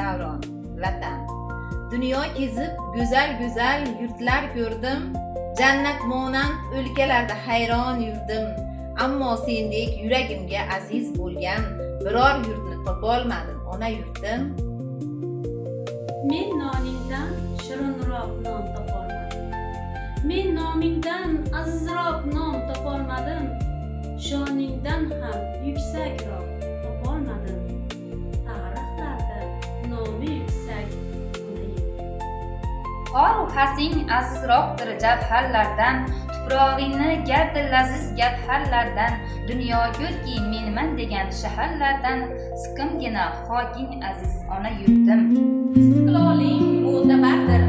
davron, Vatan. Dunyo kezib, go'zal yurtlar ko'rdim. Jannat monand o'lkalarda hayron yurdim. Ammo sendek yuragimga aziz bo'lgan biror yurtni topolmadim, ona yurtim. Men noningdan shirinroq non topolmadim. Men nomingdan azizroq nom topolmadim. Shoningdan ham yuksakroq topolmadim. Tarixlarda nomi yuksak Xor hasing azizroqdir javharlardan, tuprog'ingni gardi laziz gavharlardan, dunyo ko'rki menman degan shaharlardan, siqimgina xoking aziz ona yurtim. istiqloling mo'tabardir